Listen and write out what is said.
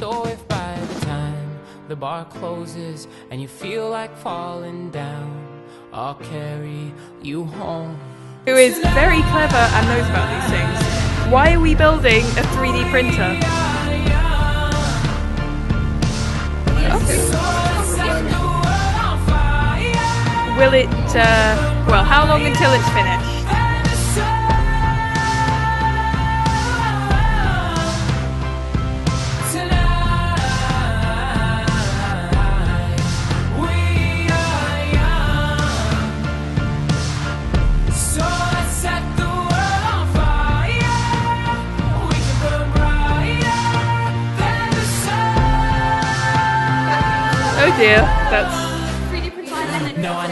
So if by the time the bar closes and you feel like falling down, I'll carry you home. Who is very clever and knows about these things. Why are we building a 3D printer? Will it, well, how long until it's finished? Oh dear, that's... 3D printer. No, I